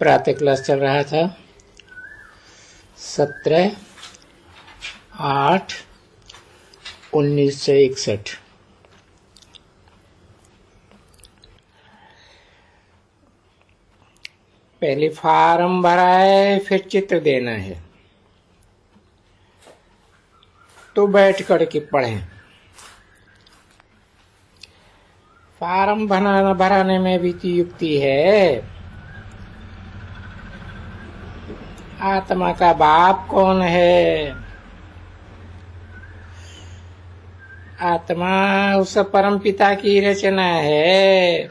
प्रातः क्लास चल रहा था 17/8/1961। पहले फार्म भरा है, फिर चित्र देना है, तो बैठ करके पढ़ें। फार्म भराने में भी तो युक्ति है। आत्मा का बाप कौन है? आत्मा उस परम पिता की रचना है।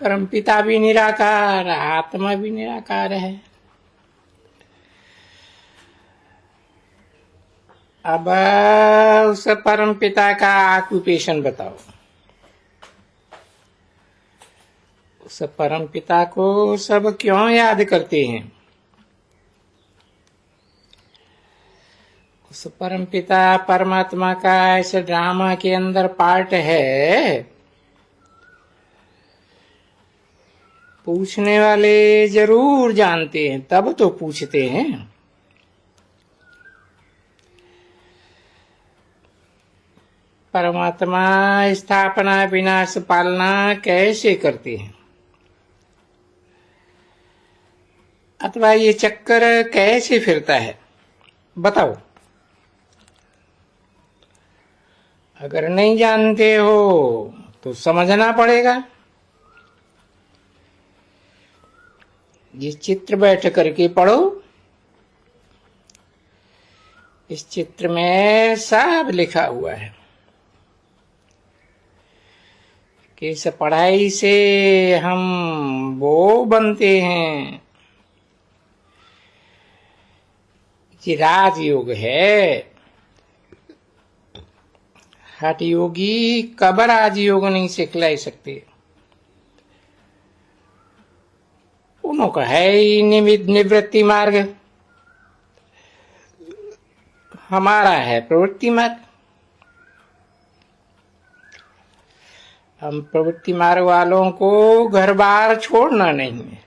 परम पिता भी निराकार, आत्मा भी निराकार है। अब उस परम पिता का ऑक्यूपेशन बताओ। उस परम पिता को सब क्यों याद करते हैं? उस परम पिता परमात्मा का ऐसे ड्रामा के अंदर पार्ट है। पूछने वाले जरूर जानते हैं, तब तो पूछते हैं। परमात्मा स्थापना विनाश पालना कैसे करते हैं, अथवा ये चक्कर कैसे फिरता है, बताओ। अगर नहीं जानते हो तो समझना पड़ेगा। ये चित्र बैठ करके पढ़ो। इस चित्र में सब लिखा हुआ है कि इस पढ़ाई से हम वो बनते हैं। ये राजयोग है। हठ योगी कब राजयोग नहीं सिखलाई सकते। उनका है ही निवृत्ति मार्ग, हमारा है प्रवृत्ति मार्ग। हम प्रवृत्ति मार्ग वालों को घर बार छोड़ना नहीं है।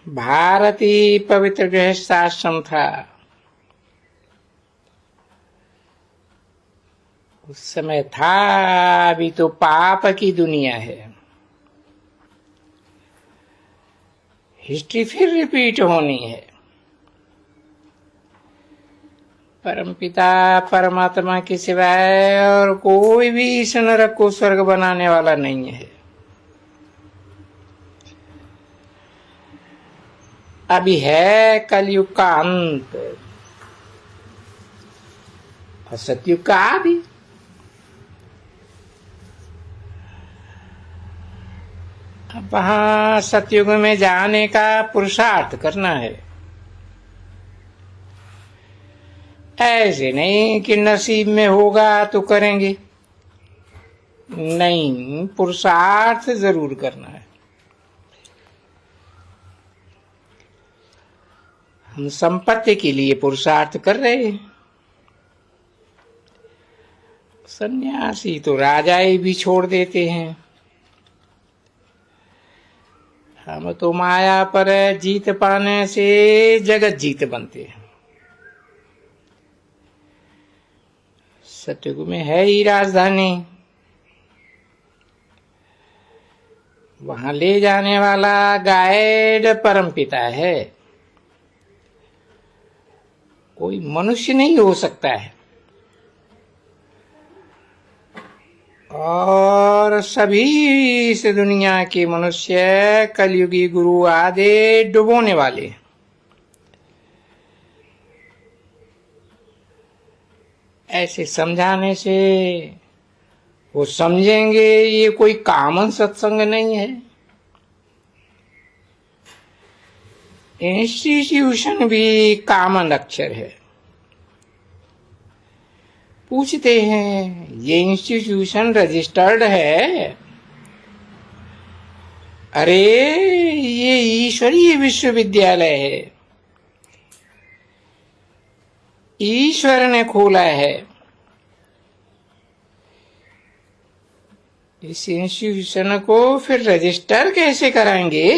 भारती पवित्र गृहस्थाश्रम था। उस समय था, अभी तो पाप की दुनिया है। हिस्ट्री फिर रिपीट होनी है। परमपिता परमात्मा के सिवाय और कोई भी इस नरक को स्वर्ग बनाने वाला नहीं है। अभी है कलयुग का अंत और सतयुग का आदि। अब वहां सतयुग में जाने का पुरुषार्थ करना है। ऐसे नहीं कि नसीब में होगा तो करेंगे, नहीं, पुरुषार्थ जरूर करना है। हम संपत्ति के लिए पुरुषार्थ कर रहे हैं। सन्यासी तो राजाई भी छोड़ देते हैं। हम तो माया पर जीत पाने से जगत जीत बनते हैं। सतयुग में है ही राजधानी। वहां ले जाने वाला गाइड परमपिता है। कोई मनुष्य नहीं हो सकता है। और सभी इस दुनिया के मनुष्य कलयुगी गुरु आदि डुबोने वाले हैं। ऐसे समझाने से वो समझेंगे ये कोई कॉमन सत्संग नहीं है। इंस्टीट्यूशन भी कॉमन अक्षर है। पूछते हैं ये इंस्टीट्यूशन रजिस्टर्ड है? अरे ये ईश्वरीय विश्वविद्यालय है। ईश्वर ने खोला है। इस इंस्टीट्यूशन को फिर रजिस्टर कैसे कराएंगे?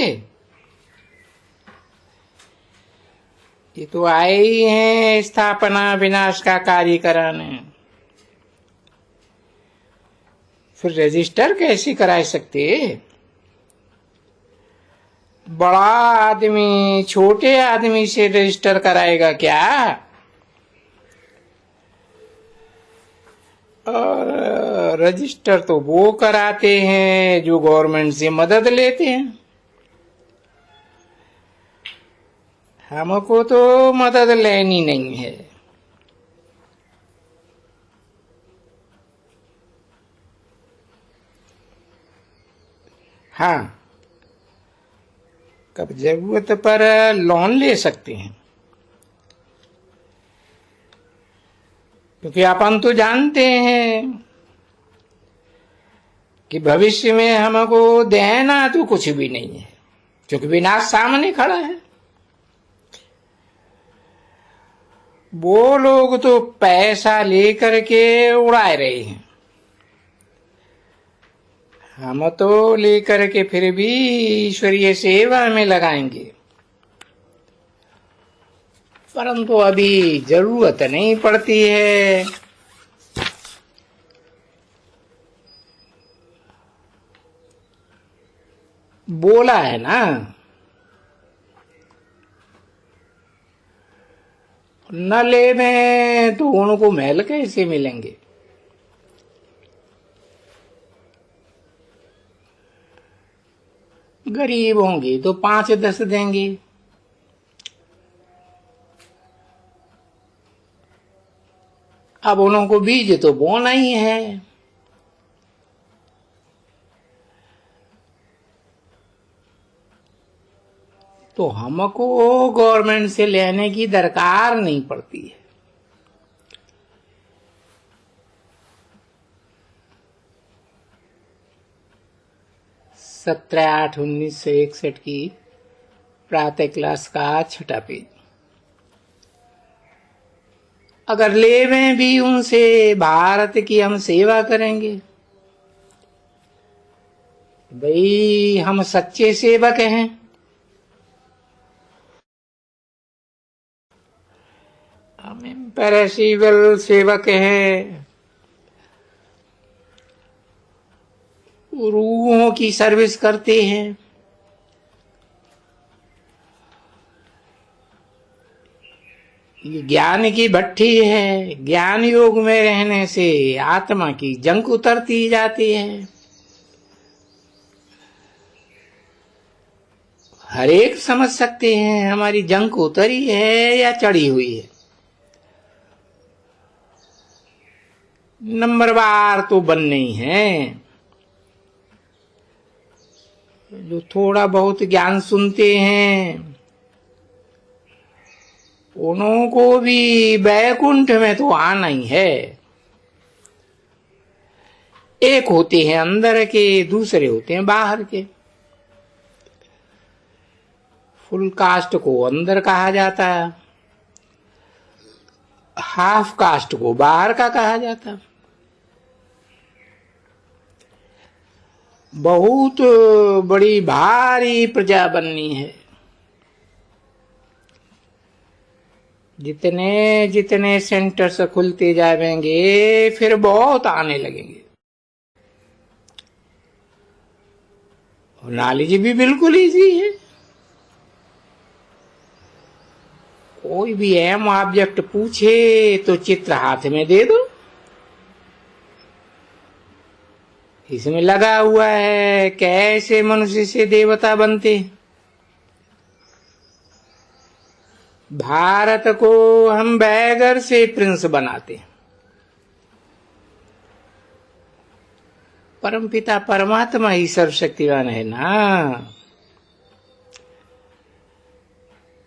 ये तो आए ही हैं स्थापना विनाश का कार्य कराने, फिर रजिस्टर कैसे करा सकते? बड़ा आदमी छोटे आदमी से रजिस्टर कराएगा क्या? और रजिस्टर तो वो कराते हैं जो गवर्नमेंट से मदद लेते हैं। हमको तो मदद लेनी नहीं है। हाँ, कब जरूरत पर लोन ले सकते हैं, क्योंकि अपन तो जानते हैं कि भविष्य में हमको देना तो कुछ भी नहीं है, क्योंकि विनाश सामने खड़ा है। वो लोग तो पैसा लेकर के उड़ाए रहे हैं, हम तो लेकर के फिर भी ईश्वरीय सेवा में लगाएंगे, परंतु अभी जरूरत नहीं पड़ती है। बोला है ना, न ले में तो उनको महल कैसे मिलेंगे? गरीब होंगे तो 5-10 देंगे, अब उनको बीज तो बोना ही है। तो हमको गवर्नमेंट से लेने की दरकार नहीं पड़ती है। सत्रह 8/1961 की प्रातः क्लास का 6ठा पेज। अगर लेवें भी उनसे भारत की हम सेवा करेंगे, भाई हम सच्चे सेवक हैं। हम इम्पेरेसिबल सेवक हैं, रूहों की सर्विस करते हैं। ये ज्ञान की भट्ठी है, ज्ञान योग में रहने से आत्मा की जंक उतरती जाती है। हर एक समझ सकते हैं हमारी जंक उतरी है या चढ़ी हुई है। नंबरवार तो बनने ही है। जो थोड़ा बहुत ज्ञान सुनते हैं उनको भी वैकुंठ में तो आना ही है। एक होते हैं अंदर के, दूसरे होते हैं बाहर के। फुल कास्ट को अंदर कहा जाता है, हाफ कास्ट को बाहर का कहा जाता। बहुत बड़ी भारी प्रजा बननी है। जितने जितने सेंटर्स खुलते जाएंगे फिर बहुत आने लगेंगे। और नॉलेज भी बिल्कुल इजी है। कोई भी एम ऑब्जेक्ट पूछे तो चित्र हाथ में दे दो, इसमें लगा हुआ है कैसे मनुष्य से देवता बनते। भारत को हम बैगर से प्रिंस बनाते। परमपिता परमात्मा ही सर्वशक्तिवान है ना।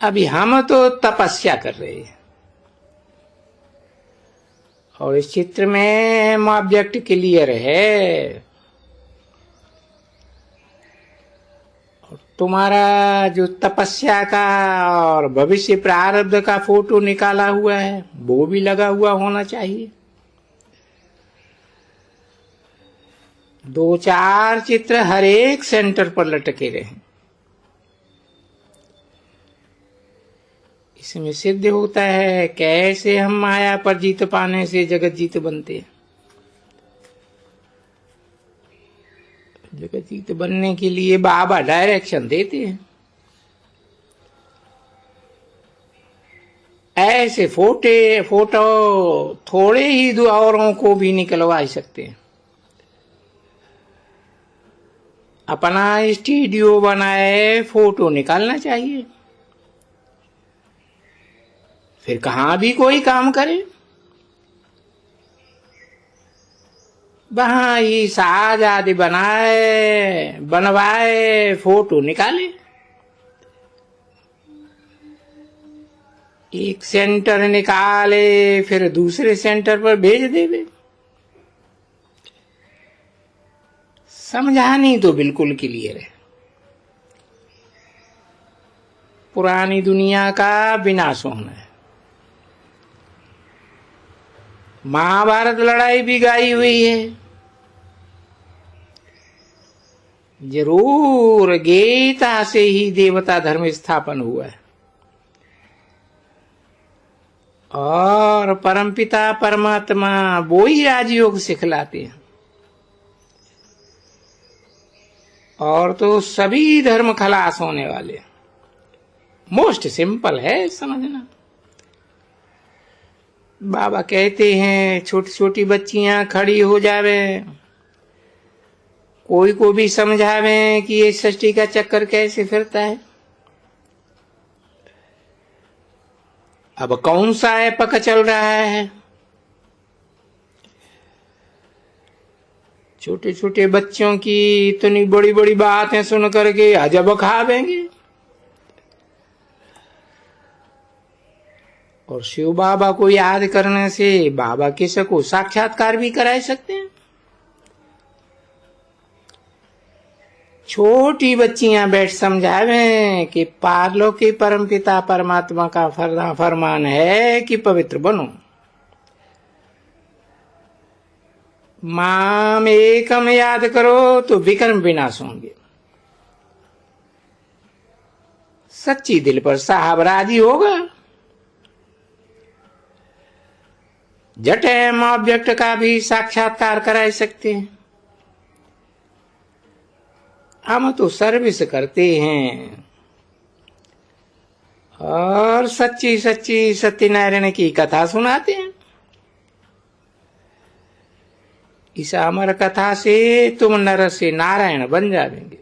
अभी हम तो तपस्या कर रहे हैं और इस चित्र में ऑब्जेक्ट क्लियर है। और तुम्हारा जो तपस्या का और भविष्य प्रारब्ध का फोटो निकाला हुआ है वो भी लगा हुआ होना चाहिए। दो चार चित्र हर एक सेंटर पर लटके रहे। इसमें सिद्ध होता है कैसे हम माया पर जीत पाने से जगत जीत बनते हैं। जगत जीत बनने के लिए बाबा डायरेक्शन देते हैं। ऐसे फोटो थोड़े ही औरों को भी निकलवा सकते हैं। अपना स्टूडियो बनाए, फोटो निकालना चाहिए, फिर कहां भी कोई काम करे वहां ही साज आदि बनवाए, फोटो निकाले, एक सेंटर निकाले फिर दूसरे सेंटर पर भेज देवे। समझानी तो बिल्कुल क्लियर है। पुरानी दुनिया का विनाश होना है। महाभारत लड़ाई भी गाई हुई है। जरूर गीता से ही देवता धर्म स्थापन हुआ है और परमपिता परमात्मा वो ही राजयोग सिखलाते हैं। और तो सभी धर्म खलास होने वाले। मोस्ट सिंपल है समझना। बाबा कहते हैं छोटी छोटी बच्चियां खड़ी हो जावे, कोई को भी समझावे कि ये सृष्टि का चक्कर कैसे फिरता है। अब कौन सा एपक चल रहा है। छोटे छोटे बच्चों की इतनी बड़ी बड़ी बातें सुन करके अजब खावेंगे। और शिव बाबा को याद करने से बाबा किसी को साक्षात्कार भी करा सकते हैं। छोटी बच्चियां बैठ समझावे कि पार्लो के परमपिता परमात्मा का फरमान है कि पवित्र बनो, माम एकम याद करो तो विक्रम विनाश होंगे। सच्ची दिल पर साहब राजी होगा। जट एम ऑब्जेक्ट का भी साक्षात्कार करा सकते हैं। हम तो सर्विस करते हैं और सच्ची सच्ची सत्यनारायण की कथा सुनाते हैं। इस अमर कथा से तुम नर से नारायण बन जाएंगे।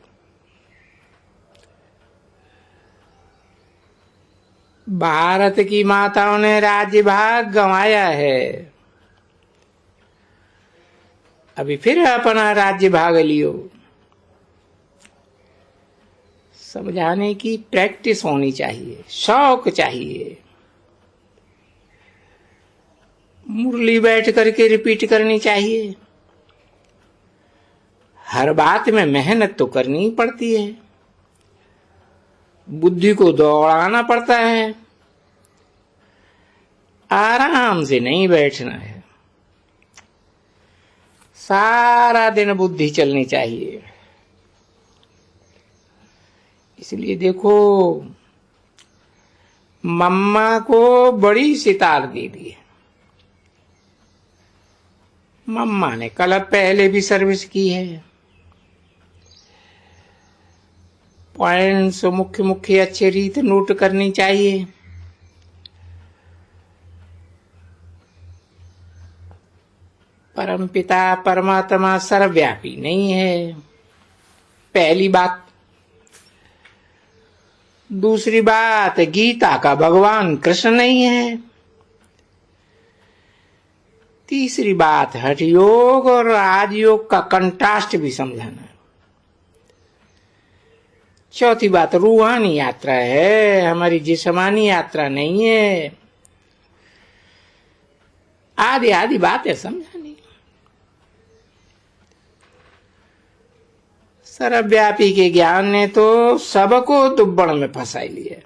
भारत की माताओं ने राज्य भाग गंवाया है, अभी फिर अपना राज्य भाग लियो। समझाने की प्रैक्टिस होनी चाहिए, शौक चाहिए। मुरली बैठ करके रिपीट करनी चाहिए। हर बात में मेहनत तो करनी पड़ती है, बुद्धि को दौड़ाना पड़ता है, आराम से नहीं बैठना है। सारा दिन बुद्धि चलनी चाहिए। इसलिए देखो मम्मा को बड़ी सितार दे दी है। मम्मा ने कल पहले भी सर्विस की है। पॉइंट्स मुख्य मुख्य अच्छे रीत नोट करनी चाहिए। परमपिता परमात्मा सर्वव्यापी नहीं है, पहली बात। दूसरी बात, गीता का भगवान कृष्ण नहीं है। तीसरी बात, हठ योग और राजयोग का कंट्रास्ट भी समझाना। चौथी बात, रूहानी यात्रा है, हमारी जिस्मानी यात्रा नहीं है। आदि आदि बातें समझानी। सर्वव्यापी के ज्ञान ने तो सबको दुब्बड़ में फंसा लिया।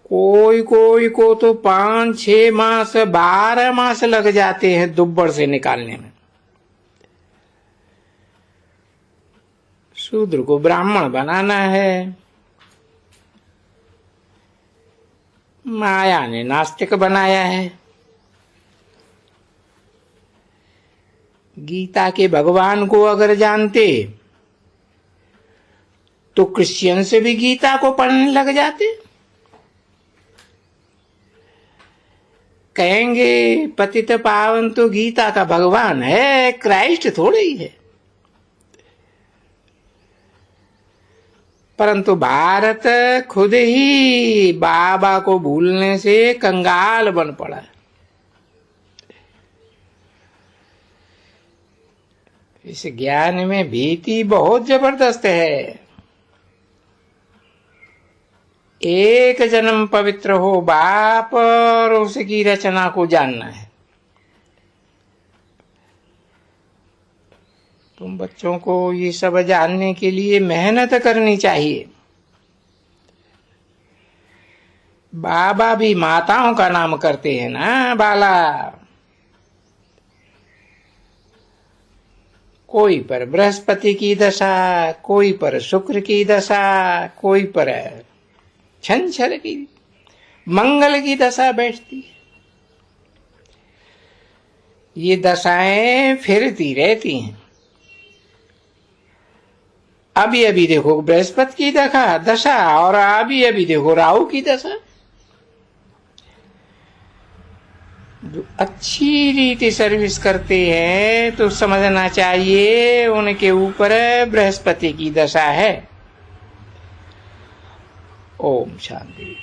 कोई कोई को तो 5-6 मास 12 मास लग जाते हैं दुब्बड़ से निकालने में। शूद्र को ब्राह्मण बनाना है, माया ने नास्तिक बनाया है। गीता के भगवान को अगर जानते तो क्रिश्चियन से भी गीता को पढ़ने लग जाते। कहेंगे पतित पावन तो गीता का भगवान है, क्राइस्ट थोड़े ही है। परंतु भारत खुद ही बाबा को भूलने से कंगाल बन पड़ा। इस ज्ञान में भीति बहुत जबरदस्त है। एक जन्म पवित्र हो बाप और उसकी रचना को जानना है। तुम बच्चों को ये सब जानने के लिए मेहनत करनी चाहिए। बाबा भी माताओं का नाम करते हैं ना बाला। कोई पर बृहस्पति की दशा, कोई पर शुक्र की दशा, कोई पर छंछर की, मंगल की दशा बैठती है। ये दशाएं फिरती रहती हैं। अभी अभी देखो बृहस्पति की दशा और अभी देखो राहु की दशा। जो अच्छी रीति सर्विस करते हैं तो समझना चाहिए उनके ऊपर बृहस्पति की दशा है। ओम शांति।